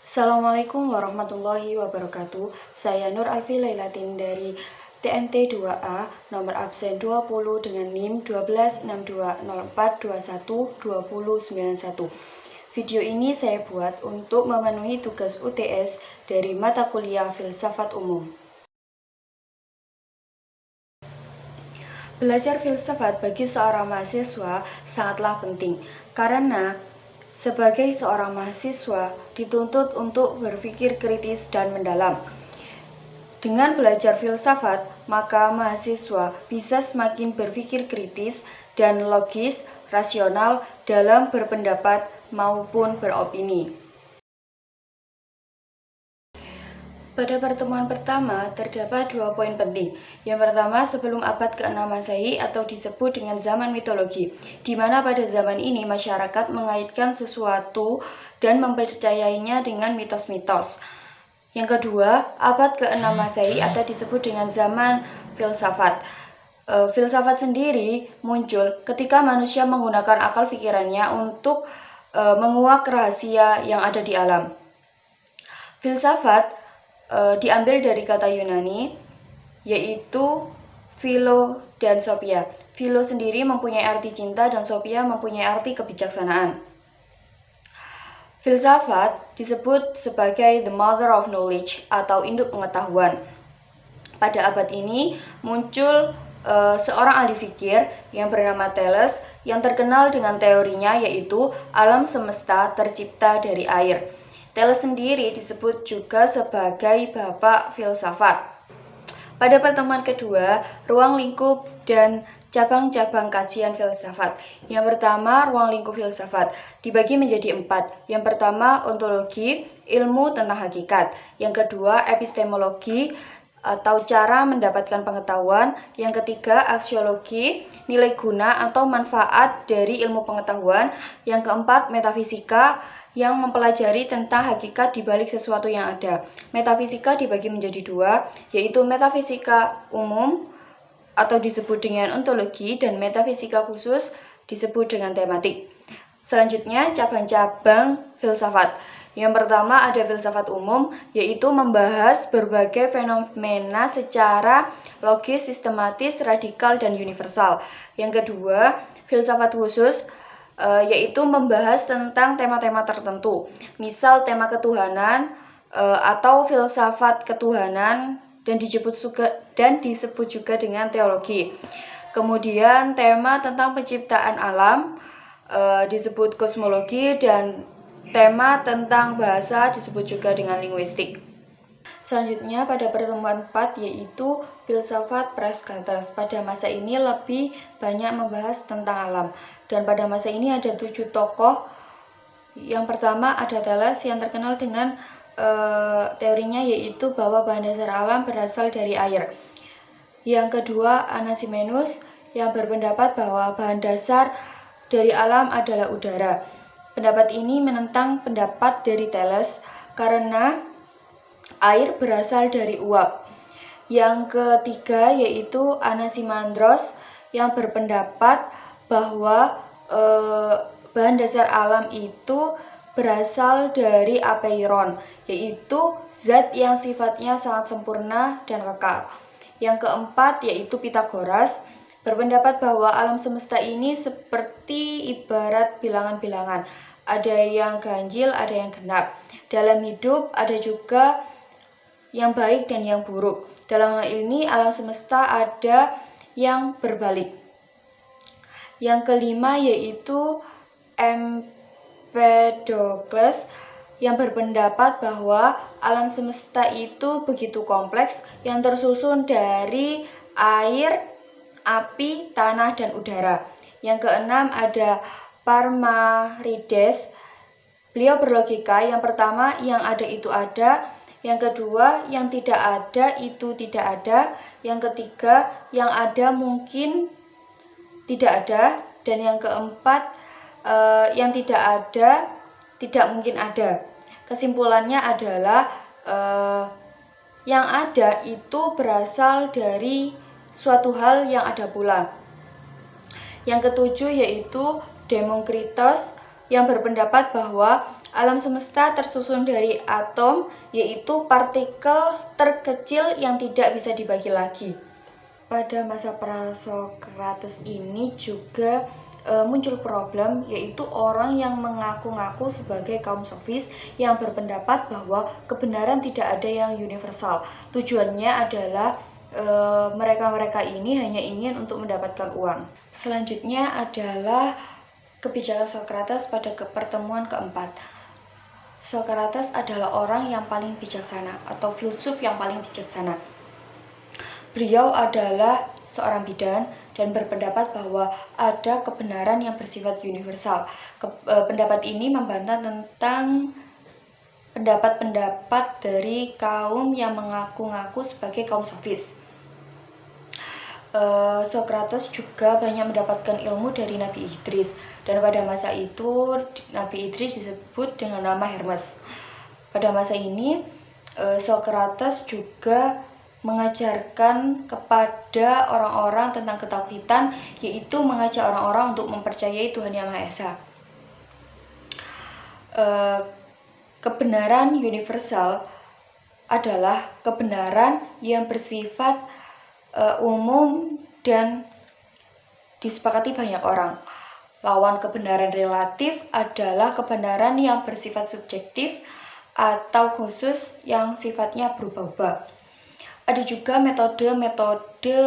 Assalamualaikum warahmatullahi wabarakatuh. Saya Nur Alfi Lailatin dari TMT 2A, nomor absen 20 dengan NIM 126204212091. Video ini saya buat untuk memenuhi tugas UTS dari mata kuliah Filsafat Umum. Belajar filsafat bagi seorang mahasiswa sangatlah penting, karena sebagai seorang mahasiswa dituntut untuk berpikir kritis dan mendalam. Dengan belajar filsafat, maka mahasiswa bisa semakin berpikir kritis dan logis, rasional dalam berpendapat maupun beropini. Pada pertemuan pertama, terdapat 2 poin penting. Yang pertama, sebelum abad ke-6 Masehi atau disebut dengan zaman mitologi, di mana pada zaman ini masyarakat mengaitkan sesuatu dan mempercayainya dengan mitos-mitos. Yang kedua, abad ke-6 Masehi atau disebut dengan zaman filsafat. Filsafat sendiri muncul ketika manusia menggunakan akal pikirannya untuk menguak rahasia yang ada di alam. Filsafat diambil dari kata Yunani, yaitu philo dan sophia. Philo sendiri mempunyai arti cinta dan sophia mempunyai arti kebijaksanaan. Filsafat disebut sebagai the mother of knowledge atau induk pengetahuan. Pada abad ini muncul seorang ahli fikir yang bernama Thales yang terkenal dengan teorinya, yaitu alam semesta tercipta dari air. Thales sendiri disebut juga sebagai bapak filsafat. Pada pertemuan kedua, ruang lingkup dan cabang-cabang kajian filsafat. Yang pertama, ruang lingkup filsafat dibagi menjadi 4. Yang pertama, ontologi, ilmu tentang hakikat. Yang kedua, epistemologi atau cara mendapatkan pengetahuan. Yang ketiga, aksiologi, nilai guna atau manfaat dari ilmu pengetahuan. Yang keempat, metafisika, yang mempelajari tentang hakikat di balik sesuatu yang ada. Metafisika dibagi menjadi 2, yaitu metafisika umum atau disebut dengan ontologi dan metafisika khusus disebut dengan tematik. Selanjutnya, cabang-cabang filsafat. Yang pertama ada filsafat umum, yaitu membahas berbagai fenomena secara logis, sistematis, radikal, dan universal. Yang kedua, filsafat khusus, yaitu membahas tentang tema-tema tertentu, misal tema ketuhanan atau filsafat ketuhanan dan disebut juga dengan teologi. Kemudian tema tentang penciptaan alam disebut kosmologi, dan tema tentang bahasa disebut juga dengan linguistik. Selanjutnya pada pertemuan 4, yaitu filsafat Praxagoras. Pada masa ini lebih banyak membahas tentang alam. Dan pada masa ini ada 7 tokoh. Yang pertama ada Thales yang terkenal dengan teorinya, yaitu bahwa bahan dasar alam berasal dari air. Yang kedua Anaximenes yang berpendapat bahwa bahan dasar dari alam adalah udara. Pendapat ini menentang pendapat dari Thales karena air berasal dari uap. Yang ketiga yaitu Anaximandros yang berpendapat bahwa bahan dasar alam itu berasal dari apeiron, yaitu zat yang sifatnya sangat sempurna dan kekal. Yang keempat yaitu Pythagoras berpendapat bahwa alam semesta ini seperti ibarat bilangan-bilangan. Ada yang ganjil, ada yang genap. Dalam hidup ada juga yang baik dan yang buruk. Dalam hal ini alam semesta ada yang berbalik. Yang kelima yaitu Empedokles yang berpendapat bahwa alam semesta itu begitu kompleks yang tersusun dari air, api, tanah, dan udara. Yang keenam ada Parmenides. Beliau berlogika, yang pertama yang ada itu ada, yang kedua yang tidak ada itu tidak ada, yang ketiga yang ada mungkin tidak ada, dan yang keempat yang tidak ada tidak mungkin ada. Kesimpulannya adalah yang ada itu berasal dari suatu hal yang ada pula. Yang ketujuh yaitu Demokritos yang berpendapat bahwa Alam semesta tersusun dari atom, yaitu partikel terkecil yang tidak bisa dibagi lagi. Pada masa Prasokrates ini juga muncul problem, yaitu orang yang mengaku-ngaku sebagai kaum sofis yang berpendapat bahwa kebenaran tidak ada yang universal. Tujuannya adalah mereka-mereka ini hanya ingin untuk mendapatkan uang. Selanjutnya adalah kebijakan Sokrates pada pertemuan keempat. Sokrates adalah orang yang paling bijaksana atau filsuf yang paling bijaksana. Beliau adalah seorang bidan dan berpendapat bahwa ada kebenaran yang bersifat universal. Pendapat ini membantah tentang pendapat-pendapat dari kaum yang mengaku-ngaku sebagai kaum sofis. Sokrates juga banyak mendapatkan ilmu dari Nabi Idris, dan pada masa itu Nabi Idris disebut dengan nama Hermes. Pada masa ini Sokrates juga mengajarkan kepada orang-orang tentang ketauhidan, yaitu mengajak orang-orang untuk mempercayai Tuhan Yang Maha Esa. Kebenaran universal adalah kebenaran yang bersifat umum dan disepakati banyak orang. Lawan kebenaran relatif adalah kebenaran yang bersifat subjektif atau khusus yang sifatnya berubah-ubah. Ada juga metode-metode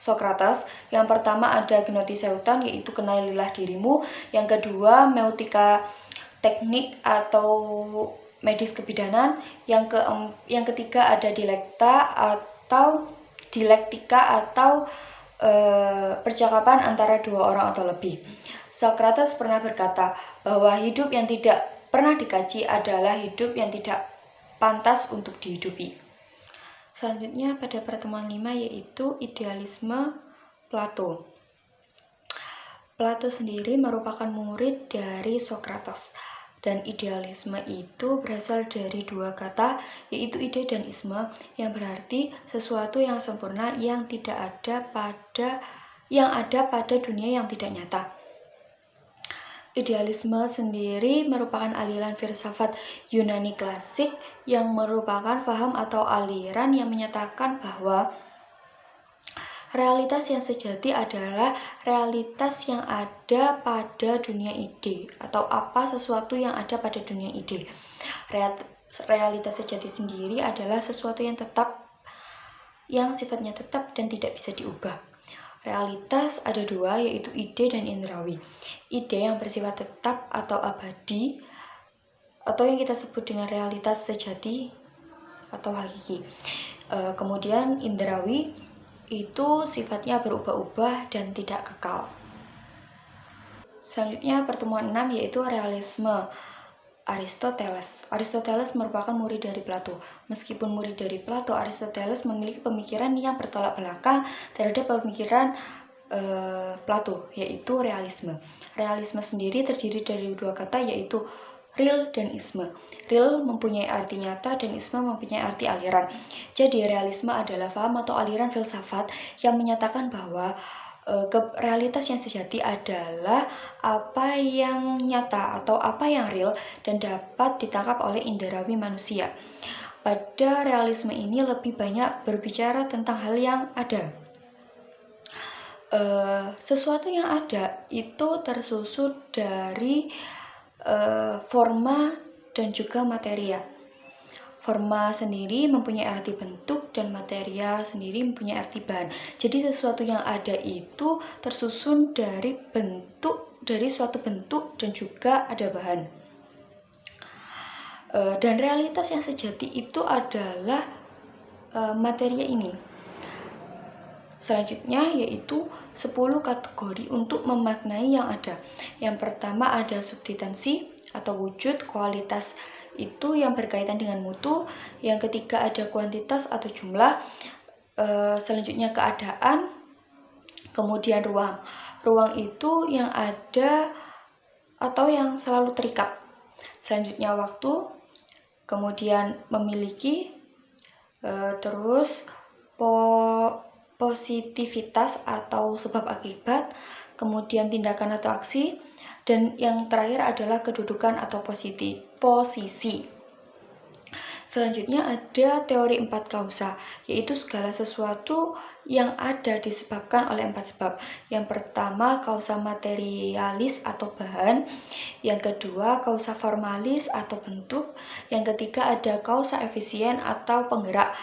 Sokrates. Yang pertama ada gnotiseuton, yaitu kenalilah dirimu. Yang kedua meutika, teknik atau medis kebidanan. Yang ketiga ada dialektika atau percakapan antara dua orang atau lebih. Sokrates pernah berkata bahwa hidup yang tidak pernah dikaji adalah hidup yang tidak pantas untuk dihidupi. Selanjutnya pada pertemuan 5 yaitu idealisme Plato. Plato sendiri merupakan murid dari Sokrates, dan idealisme itu berasal dari dua kata, yaitu ide dan isme, yang berarti sesuatu yang sempurna yang ada pada dunia yang tidak nyata. Idealisme sendiri merupakan aliran filsafat Yunani klasik yang merupakan paham atau aliran yang menyatakan bahwa realitas yang sejati adalah realitas yang ada pada dunia ide, atau sesuatu yang ada pada dunia ide. Realitas sejati sendiri adalah sesuatu yang tetap, yang sifatnya tetap dan tidak bisa diubah. Realitas ada dua, yaitu ide dan indrawi. Ide yang bersifat tetap atau abadi, atau yang kita sebut dengan realitas sejati atau hakiki. Kemudian indrawi itu sifatnya berubah-ubah dan tidak kekal. Selanjutnya pertemuan 6 yaitu realisme Aristoteles. Aristoteles merupakan murid dari Plato. Meskipun murid dari Plato, Aristoteles memiliki pemikiran yang bertolak belakang terhadap pemikiran Plato, yaitu realisme. Realisme sendiri terdiri dari dua kata, yaitu real dan isme. Real mempunyai arti nyata dan isme mempunyai arti aliran. Jadi realisme adalah paham atau aliran filsafat yang menyatakan bahwa realitas yang sejati adalah apa yang nyata atau apa yang real dan dapat ditangkap oleh inderawi manusia. Pada realisme ini lebih banyak berbicara tentang hal yang ada. Sesuatu yang ada itu tersusun dari forma dan juga materia. Forma sendiri mempunyai arti bentuk dan materia sendiri mempunyai arti bahan. Jadi sesuatu yang ada itu tersusun dari suatu bentuk dan juga ada bahan. Dan realitas yang sejati itu adalah materia ini. Selanjutnya yaitu 10 kategori untuk memaknai yang ada. Yang pertama ada substansi atau wujud, kualitas itu yang berkaitan dengan mutu. Yang ketiga ada kuantitas atau jumlah. Selanjutnya keadaan. Kemudian ruang. Ruang itu yang ada atau yang selalu terikat. Selanjutnya waktu. Kemudian memiliki. Terus positivitas atau sebab akibat. Kemudian tindakan atau aksi. Dan yang terakhir adalah kedudukan atau posisi. Selanjutnya ada teori 4 kausa, yaitu segala sesuatu yang ada disebabkan oleh 4 sebab. Yang pertama, kausa materialis atau bahan. Yang kedua, kausa formalis atau bentuk. Yang ketiga, ada kausa efisien atau penggerak,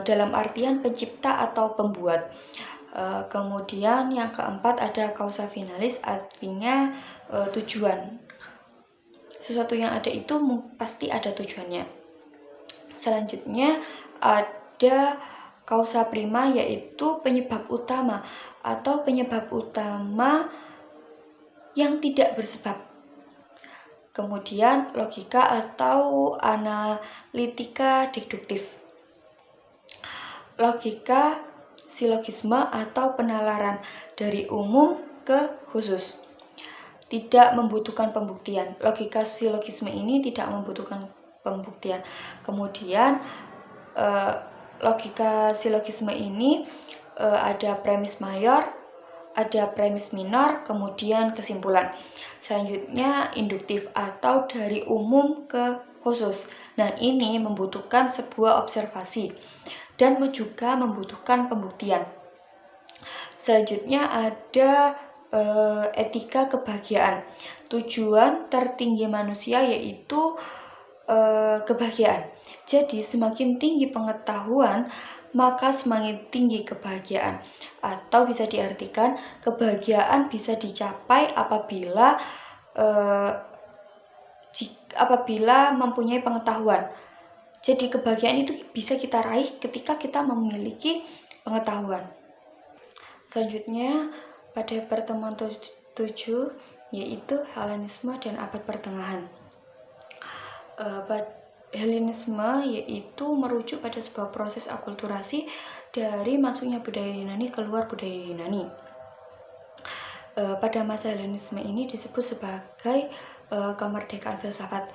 dalam artian pencipta atau pembuat. Kemudian yang keempat ada kausa finalis, artinya tujuan. Sesuatu yang ada itu pasti ada tujuannya. Selanjutnya ada kausa prima, yaitu penyebab utama atau penyebab utama yang tidak bersebab. Kemudian logika atau analitika deduktif. Logika silogisme atau penalaran dari umum ke khusus. Tidak membutuhkan pembuktian. Logika silogisme ini tidak membutuhkan pembuktian. Kemudian logika silogisme ini ada premis mayor, ada premis minor, kemudian kesimpulan. Selanjutnya induktif atau dari umum ke khusus. Nah, ini membutuhkan sebuah observasi dan juga membutuhkan pembuktian. Selanjutnya ada etika kebahagiaan. Tujuan tertinggi manusia yaitu kebahagiaan. Jadi semakin tinggi pengetahuan, maka semakin tinggi kebahagiaan. Atau bisa diartikan kebahagiaan bisa dicapai apabila mempunyai pengetahuan. Jadi kebahagiaan itu bisa kita raih ketika kita memiliki pengetahuan. Selanjutnya pada pertemuan 7 yaitu Helenisme dan abad pertengahan. Helenisme yaitu merujuk pada sebuah proses akulturasi dari masuknya budaya Yunani keluar budaya Yunani. Pada masa Helenisme ini disebut sebagai kemerdekaan filsafat.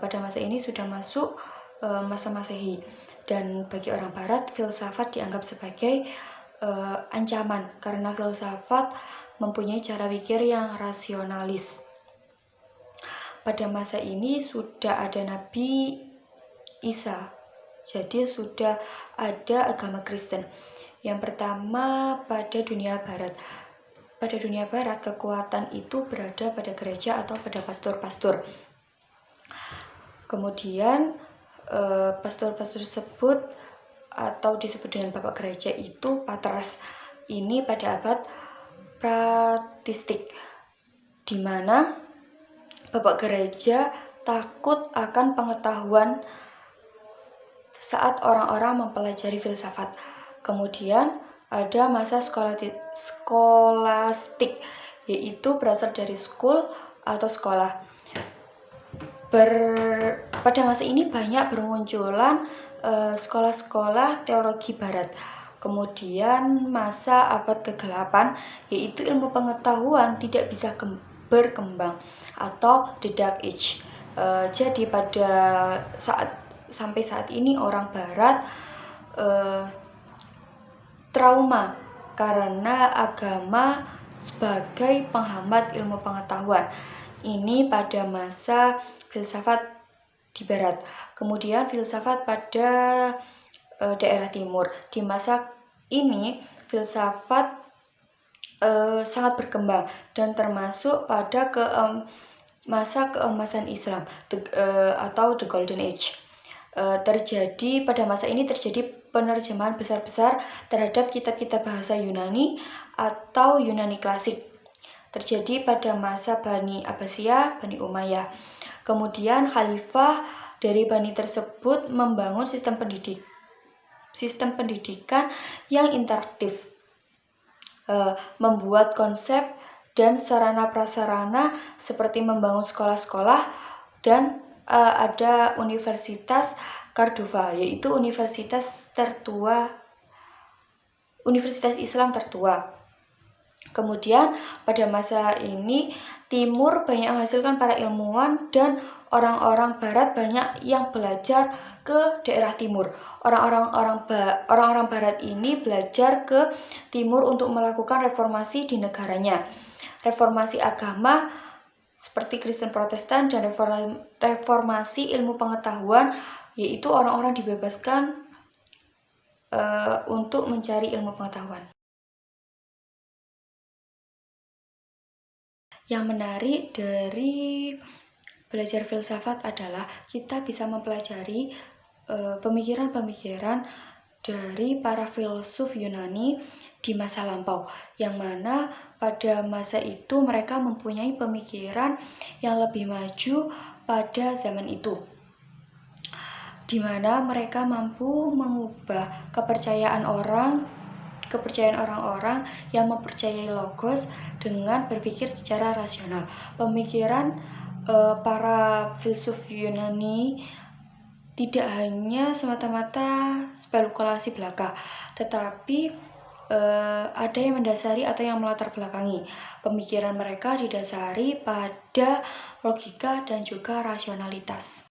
Pada masa ini sudah masuk masa Masehi, dan bagi orang Barat filsafat dianggap sebagai ancaman karena filsafat mempunyai cara pikir yang rasionalis. Pada masa ini sudah ada Nabi Isa, jadi sudah ada agama Kristen. Yang pertama pada dunia Barat. Pada dunia Barat kekuatan itu berada pada gereja atau pada pastor-pastor. Kemudian pastor-pastor tersebut atau disebut dengan bapak gereja itu patras. Ini pada abad patristik, di mana bapak gereja takut akan pengetahuan saat orang-orang mempelajari filsafat. Kemudian ada masa skolastik, yaitu berasal dari school atau sekolah. Pada masa ini banyak bermunculan sekolah-sekolah teologi barat. Kemudian masa abad ke-8, yaitu ilmu pengetahuan tidak bisa berkembang atau the Dark Age. Jadi pada sampai saat ini orang Barat trauma karena agama sebagai penghambat ilmu pengetahuan. Ini pada masa filsafat di Barat. Kemudian filsafat pada daerah timur. Di masa ini filsafat sangat berkembang dan termasuk pada masa keemasan Islam atau the Golden Age. Pada masa ini terjadi penerjemahan besar-besar terhadap kitab-kitab bahasa Yunani atau Yunani klasik. Terjadi pada masa Bani Abbasiyah, Bani Umayyah. Kemudian khalifah dari Bani tersebut membangun sistem pendidikan yang interaktif, membuat konsep dan sarana prasarana seperti membangun sekolah-sekolah, dan ada Universitas Cordova, yaitu universitas Islam tertua. Kemudian pada masa ini Timur banyak menghasilkan para ilmuwan dan orang-orang Barat banyak yang belajar ke daerah Timur. Orang-orang Barat ini belajar ke Timur untuk melakukan reformasi di negaranya. Reformasi agama seperti Kristen Protestan dan reformasi ilmu pengetahuan, yaitu orang-orang dibebaskan untuk mencari ilmu pengetahuan. Yang menarik dari belajar filsafat adalah kita bisa mempelajari pemikiran-pemikiran dari para filsuf Yunani di masa lampau, yang mana pada masa itu mereka mempunyai pemikiran yang lebih maju pada zaman itu, di mana mereka mampu mengubah kepercayaan orang-orang yang mempercayai logos dengan berpikir secara rasional. Pemikiran para filsuf Yunani tidak hanya semata-mata spekulasi belaka, tetapi ada yang mendasari atau yang melatar belakangi. Pemikiran mereka didasari pada logika dan juga rasionalitas.